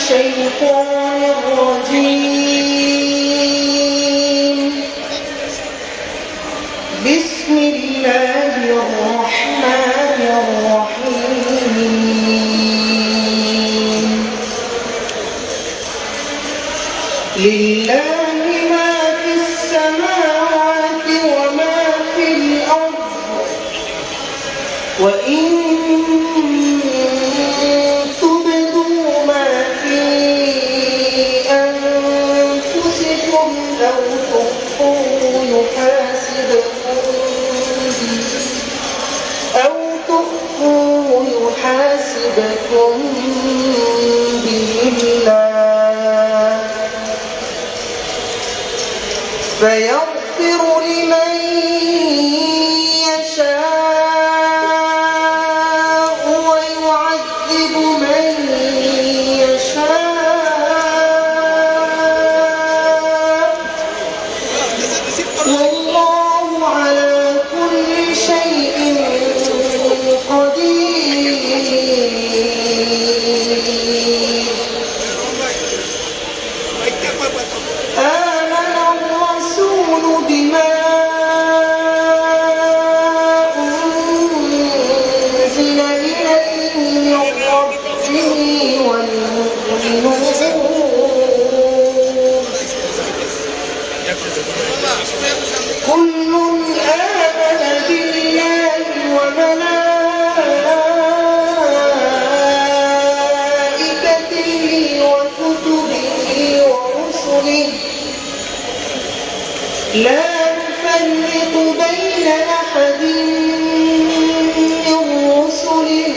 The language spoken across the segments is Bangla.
الشيطان الرجيم. بسم الله الرحمن الرحيم. لله ما في السماوات وما في الأرض وإن تبدوا ما في أنفسكم أو تخفوه يحاسبكم به الله فيغفر لمن يشاء ويعذب من يشاء والله على كل شيء قدير. آمن الرسول بما أنزل إليه من ربه والمؤمنون كل آمن بالله وملائكته وكتبه ورسله لا نفرق بين أحد من رسله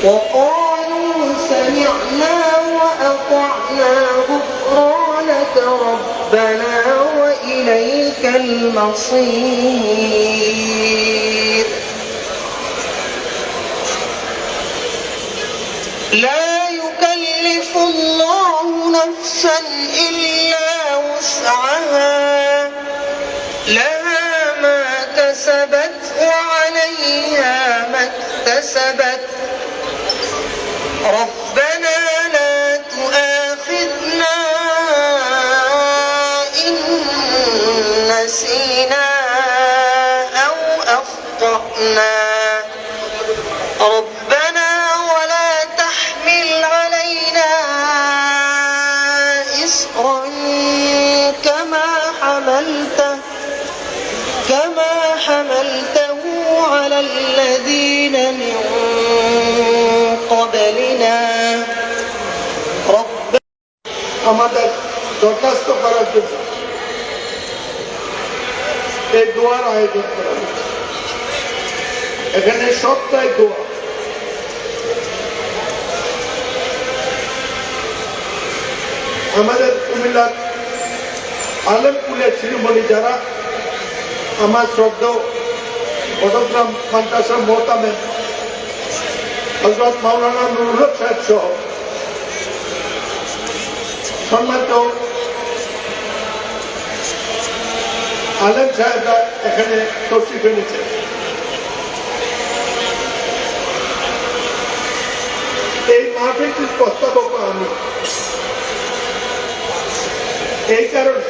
وقالوا سمعنا وأطعنا غفرانك ربنا وإليك المصير. لا يكلف الله نفسا إلا وسعها لها ما كسبت وعليها ما اكتسبت ربنا لا تؤاخذنا إن نسينا أو أخطأنا ربنا ولا تحمل علينا إصرا كما حملته على الذين من قبلنا ربنا আমাদের দরখাস্ত করার জন্য এই দোয়ার আয়োজন করা হয়েছে। এখানে সপ্তাহে দোয়া আমাদের কুমিল্লার আলমপুরের শিরোমণি যারা আমার শ্রদ্ধেয় বটগ্রাম মাদ্রাসা মোহতামেম হযরত মাওলানা নুরুল হক সাহেব সহ সম্মানিত আলেম সাহেবরা এখানে তশরিফ এনেছেন। এই মাহফিলটির প্রস্তাবক আমি। এই কারণে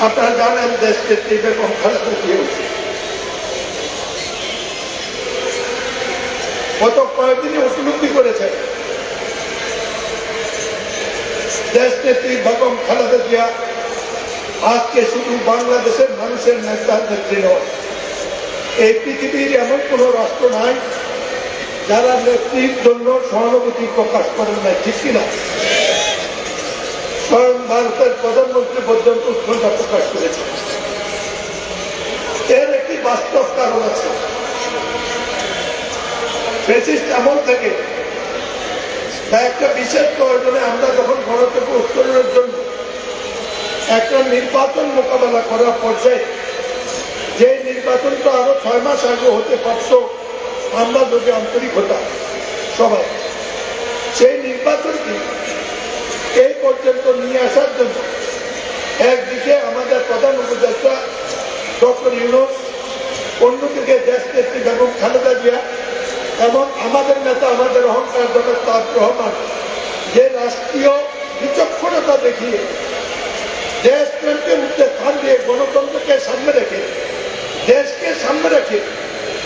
আপনারা জানেন দেশকে বেগম খালেদা জিয়া গত কয়েকদিনে উপলব্ধি করেছেন দেশ নেত্রী বেগম খালেদা জিয়া আজকে শুধু বাংলাদেশের মানুষের নেত্রী নয়, এই পৃথিবীর এমন কোন রাষ্ট্র নাই যারা নেত্রীর জন্য সহানুভূতি প্রকাশ করেন না, ঠিক কিনা? স্বয়ং ভারতের প্রধানমন্ত্রী পর্যন্ত উৎকণ্ঠা প্রকাশ করেছে। এর একটি বাস্তব কারণ আছে। ফ্যাসিস্ট আমল থেকে বা একটা বিশেষ প্রয়োজনে আমরা যখন ভারতকে উত্তরণের জন্য একটা নির্বাচন মোকাবেলা করার পর্যায়ে যে নির্বাচনটা আরো 6 মাস আগে হতে পারত আমরা যদি আন্তরিক হতাম সবাই, সেই নির্বাচনটি এই পর্যন্ত নিয়ে আসার জন্য একদিকে আমাদের প্রধান উপদেষ্টা ডক্টর ইউনূস, অন্যদিকে দেশ নেত্রী বেগম খালেদা জিয়া এবং আমাদের নেতা, আমাদের অহংকার জনক তারেক রহমান যে রাষ্ট্রীয় বিচক্ষণতা দেখিয়ে দেশপ্রেমকে মুক্তি স্থান দিয়ে গণতন্ত্রকে সামনে রেখে দেশকে সামনে রেখে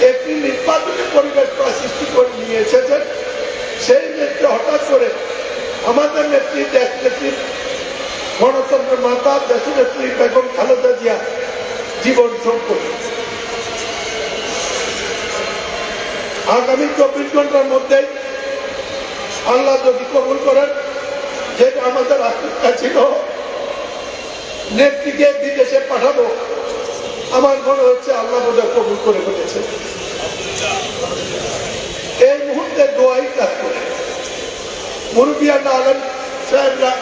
একটি নির্বাচনী পরিবেশ সৃষ্টি করে নিয়ে এসেছেন, সেই নেত্রী হঠাৎ করে আমাদের নেত্রী, দেশ নেত্রী, গণতন্ত্রের মাতা দেশনেত্রী বেগম খালেদা জিয়া জীবন সংকট। আগামী 24 ঘন্টার মধ্যে আল্লাহ যদি কবুল করেন, যেটা আমাদের আশঙ্কা ছিল নেত্রীকে বিদেশে পাঠাবো, আমার মনে হচ্ছে আল্লাহ বোধহয় কবুল করে ফেলেছে। এই মুহূর্তে দোয়াই কাজ করে মুরব্বিয়ান আলেম সাহেবরা,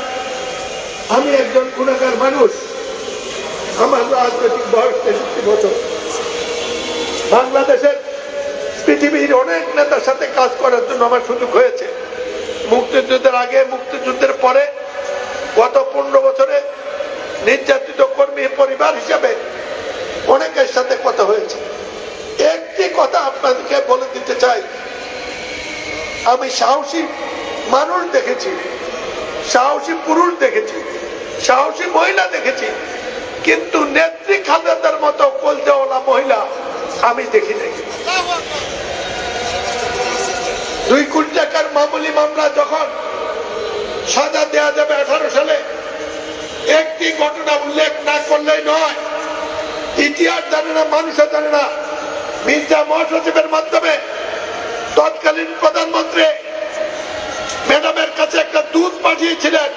আমি একজন গুণাগার মানুষ, আমার রাজনৈতিক বয়স 63 বছর। বাংলাদেশের পৃথিবীর অনেক নেতার সাথে কাজ করার জন্য আমার সুযোগ হয়েছে। মুক্তিযুদ্ধের আগে, মুক্তিযুদ্ধের পরে, গত 15 বছরে নির্যাতিত কর্মী পরিবার হিসেবে অনেকের সাথে কথা হয়েছে। একটি কথা আপনাদেরকে বলে দিতে চাই, আমি সাহসী মানুষ দেখেছি, সাহসী পুরুষ দেখেছি, সাহসী মহিলা দেখেছি, কিন্তু নেত্রী খালেদার মতো কলজাওয়ালা মহিলা আমি দেখি নাই। 2 কোটি টাকার মামুলি মামলা যখন সাজা দেওয়া যাবে 18 সালে, একটি ঘটনা উল্লেখ না করলেই নয়। ইতিহাস জানে না, মানুষও জানে না, মির্জা মহাসচিবের মাধ্যমে তৎকালীন প্রধানমন্ত্রী ম্যাডামের কাছে একটা দূত পাঠিয়েছিলেন,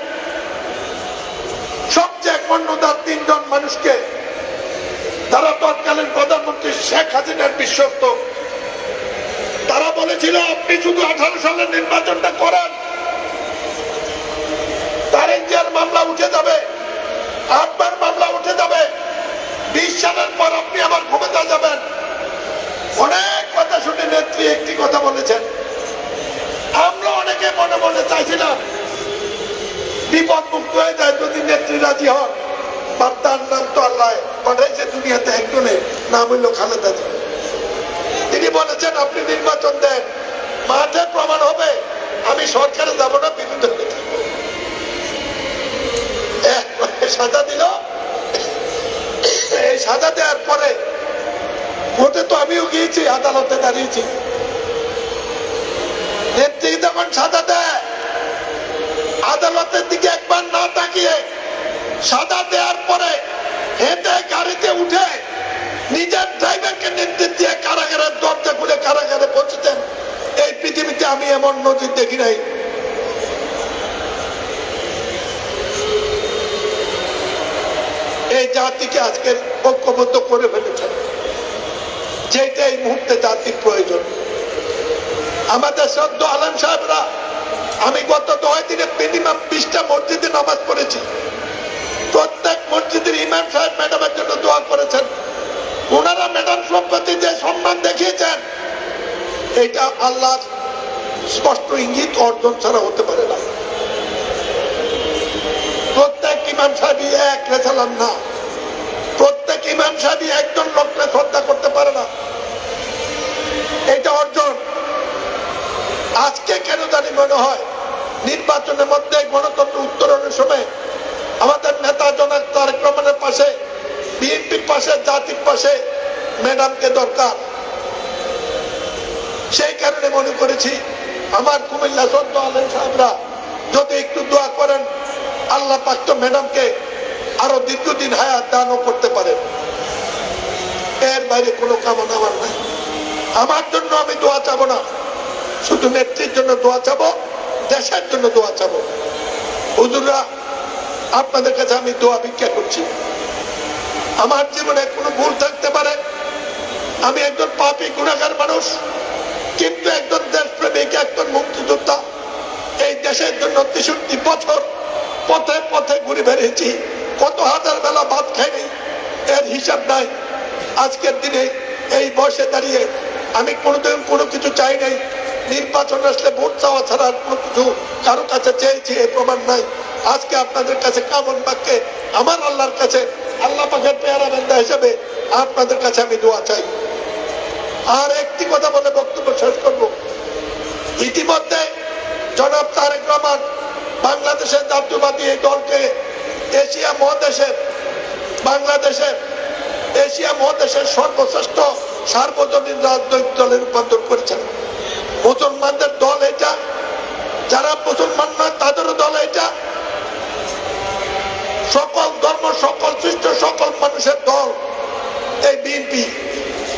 সবচেয়ে কর্ণধার 3 জন মানুষকে। তারা তৎকালীন প্রধানমন্ত্রী শেখ হাসিনার বিশ্বস্ত। তারা বলেছিল আপনি শুধু 18 সালের নির্বাচনটা করেন, তারেক জিয়ার মামলা উঠে যাবে, আপনার মামলা উঠে যাবে, 20 সালের পর আপনি আবার ক্ষমতা যাবেন। অনেক কথা শুনে নেত্রী একটি কথা বলেছেন, আমরা অনেকে মনে মনে চাইছিলাম বিপদ মুক্ত হয়ে যায় যদি নেত্রী রাজি হন। তার নাম তো আল্লাহ পাঠাইছে দুনিয়াতে, একজনের নাম হইল খালেদা জিয়া। তিনি বলেছেন আপনি নির্বাচন দেন, মাঠে প্রমাণ হবে আমি সরকারে যাব না, বিরুদ্ধে সাজা দিল। এই সাজা দেওয়ার পরে ভোটে তো আমিও গিয়েছি, আদালতে দাঁড়িয়েছি। নেত্রী যখন সাজা দেয়, আদালতের দিকে একবার না তাকিয়ে সাজা দেওয়ার পরে হেঁটে গাড়িতে উঠে নিজের ড্রাইভারকে নির্দেশ দিয়ে কারাগারের দরজা খুলে কারাগারে পৌঁছেছেন। এই পৃথিবীতে আমি এমন নজির দেখি নাই। এই জাতিকে আজকে ঐক্যবদ্ধ করে ফেলেছেন, যেটা এই মুহূর্তে জাতির প্রয়োজন। আমাদের শ্রদ্ধ আলেম সাহেবরা, আমি গত 2 দিনে মিনিমাম 20টা মসজিদে নামাজ পড়েছি। প্রত্যেক মসজিদের ইমাম সাহেব ম্যাডামের জন্য দোয়া করেছেন। ওনারা ম্যাডাম সম্পত্তি যে সম্মান দেখিয়েছেন, এটা আল্লাহর স্পষ্ট ইঙ্গিত, অর্জন ছাড়া হতে পারে না। প্রত্যেক ইমাম সাহেবই এক রেসালাম না, প্রত্যেক ইমাম সাহেবই একজন লোককে শ্রদ্ধা করতে পারে না, এটা অর্জন। আজকে কেন জানি মনে হয় নির্বাচনের মধ্যে গণতন্ত্র উত্তরণের সময় আমাদের নেতা জনাব তারেক রহমানের পাশে, বিএনপির পাশে, জাতির পাশে ম্যাডামকে দরকার। সেই কারণে মনে করেছি আমার কুমিল্লা শ্রদ্ধ আলেম সাহেবরা যদি একটু দোয়া করেন, আল্লাহ পাক তো ম্যাডামকে আরো দীর্ঘদিন হায়াত দানও করতে পারেন। এর বাইরে কোনো কামনা আমার নাই। আমার জন্য আমি দোয়া চাবো না, শুধু নেত্রীর জন্য দোয়া চাবো, দেশের জন্য দোয়া চাবো। হুজুররা, আপনাদের কাছে আমি দোয়া ভিক্ষা করছি। আমার জীবনে কোনো ভুল থাকতে পারে, আমি একজন পাপী গুনাহগার মানুষ, কিন্তু একজন দেশপ্রেমিক, একজন মুক্তিযোদ্ধা। এই দেশের জন্য 63 বছর পথে পথে ঘুরে বেরিয়েছি, কত হাজার বেলা ভাত খাইনি, এর হিসাব নাই। আজকের দিনে এই বয়সে দাঁড়িয়ে আমি কোনোদিন কোনো কিছু চাই নাই। নির্বাচন আসলে ভোট চাওয়া ছাড়া কোনো কিছু কারো কাছে চেয়েছি এই প্রমাণ নাই। আজকে আপনাদের কাছে কামন বাক্যে আমার আল্লাহর কাছে, আল্লাহ পাকের পেয়ারা বান্দা হিসেবে আপনাদের কাছে আমি দোয়া চাই। আর একটি কথা বলে বক্তব্য শেষ করবো। ইতিমধ্যে জনাব তারেক রহমান বাংলাদেশের জাতীয়বাদী এই দলকে এশিয়া মহাদেশের বাংলাদেশের এশিয়া মহাদেশের সর্বশ্রেষ্ঠ সার্বজনীন রাজনৈতিক দলে রূপান্তর করেছেন। মুসলমানদের দল এটা, যারা মুসলমান নয় তাদেরও দল এটা, সকল ধর্ম, সকল সৃষ্ট, সকল মানুষের দল এই বিএনপি।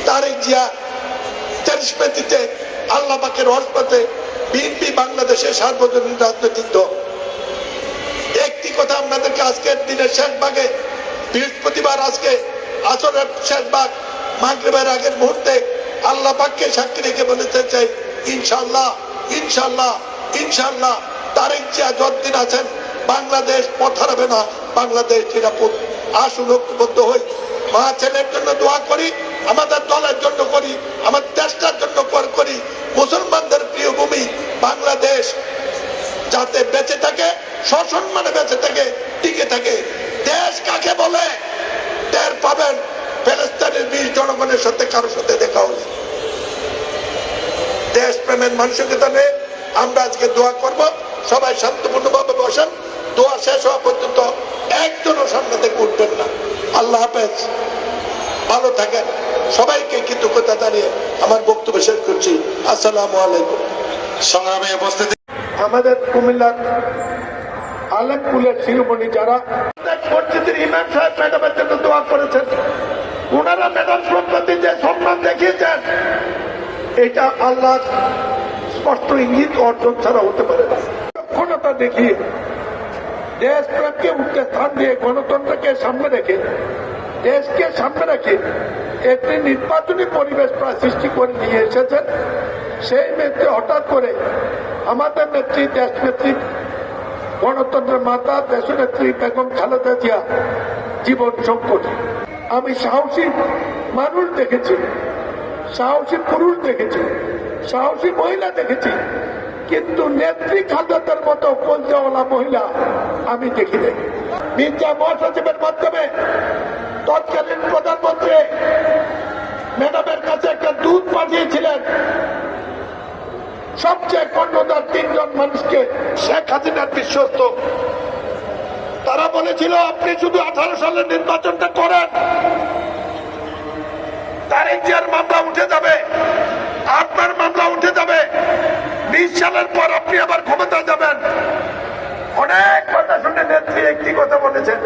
তারেক জিয়া চারিশপেতিতে আল্লাহ পাকের হসপতে বিএনপি বাংলাদেশের সার্বজনীন রাজনৈতিক দল। একটি কথা আপনাদেরকে আজকের দিনের শেষ ভাগে, বৃহস্পতিবার আজকে আসরের শেষ ভাগ মাগরিবের আগের মুহূর্তে আল্লাহ পাককে সাক্ষী রেখে বলতে চাই, ইনশাআল্লাহ ইনশাআল্লাহ ইনশাআল্লাহ তারেক জিয়া যতদিন আছেন বাংলাদেশ পথ হারাবে না, বাংলাদেশ নিরাপদ। আসুন ঐক্যবদ্ধ হই, মা ছেলের জন্য দোয়া করি, আমাদের দলের জন্য করি, আমাদের দেশটার জন্য করি, মুসলমানদের প্রিয় ভূমি বাংলাদেশ যাতে বেঁচে থাকে, সসম্মানে বেঁচে থাকে, টিকে থাকে। দেশ কাকে বলে টের পাবেন ফিলিস্তিনের 20 জনগণের সাথে কারোর সাথে দেখা হলে। দেশ প্রেমের মানসিকতা নিয়ে আমরা আজকে দোয়া করব। সবাই শান্তপূর্ণভাবে বসেন, দোয়া শেষ হওয়া পর্যন্ত একজনও সামনে থেকে উঠবেন না। আল্লাহ হাফেজ, ভালো থাকেন। সবাইকে কৃতজ্ঞতা জানিয়ে আমার বক্তব্য শেষ করছি। আসসালামু আলাইকুম। সংগ্রামে উপস্থিত আমাদের কুমিল্লার আলেমপুলের শিরোমণি যারা মসজিদের ইমাম সাহেব ম্যাডামের জন্য দোয়া করেছেন, ওনারা ম্যাডাম সম্পত্তি যে সম্মান দেখিয়েছেন, এটা আল্লাহ স্পষ্ট ইঙ্গিত অর্জন ছাড়া হতে পারে না। ক্ষমতা দেখিয়ে দেশ প্রেমকে উঠে স্থান দিয়ে গণতন্ত্রকে সামনে রেখে দেশকে সামনে রেখে একটি নির্বাচনী পরিবেশ প্রায় সৃষ্টি করে নিয়ে এসেছেন। সেই নেত্রী হঠাৎ করে আমাদের নেত্রী, দেশ নেত্রী, গণতন্ত্রের মাতা দেশনেত্রী বেগম খালেদা জিয়া জীবন সংকটে। আমি সাহসী মানুষ দেখেছি, সাহসী পুরুষ দেখেছি, সাহসী মহিলা দেখেছি, কিন্তু নেত্রী খালেদার মতো কলজাওয়ালা মহিলা আমি দেখি নাই। মির্জা মহাসচিবের মাধ্যমে তৎকালীন প্রধানমন্ত্রী ম্যাডামের কাছে একটা দূত পাঠিয়েছিলেন, সবচেয়ে কর্ণধার 3 জন মানুষকে, শেখ হাসিনার বিশ্বস্ত। তারা বলেছিল আপনি শুধু 18 সালের নির্বাচনটা করেন, তারেক জিয়ার মামলা উঠে যাবে, আপনার মামলা উঠে যাবে, 20 সালের পর আপনি আবার ক্ষমতা যাবেন। অনেক কথা শুনে নেত্রী একটি কথা বলেছেন,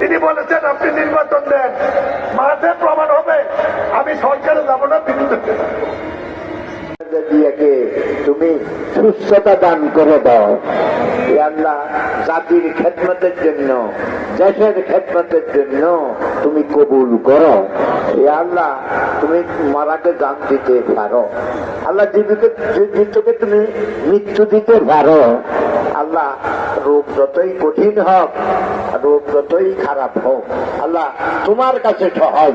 তিনি বলেছেন আপনি নির্বাচন দেন, মাঠে প্রমাণ হবে আমি সরকারে যাব না, বিরুদ্ধে দিয়াকে তুমি সুস্থতা দান করে দাও। এ আল্লাহ, জাতির খেদমতের জন্য, দেশের খেদমতের জন্য তুমি কবুল করো। এ আল্লাহ, তুমি মারাকে জান দিতে পারো। আল্লাহ, জীবিতকে তুমি মৃত্যু দিতে পারো। আল্লাহ, রোগ যতই কঠিন হোক, রোগ যতই খারাপ হোক, আল্লাহ তোমার কাছে সহজ।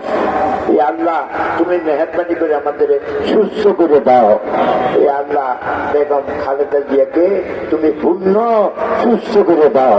এ আল্লাহ, তুমি মেহেরবানি করে আমাদের সুস্থ করে দাও। এ আল্লাহ, বেগম খালেদা জিয়াকে তুমি পূর্ণ সুস্থ করে দাও।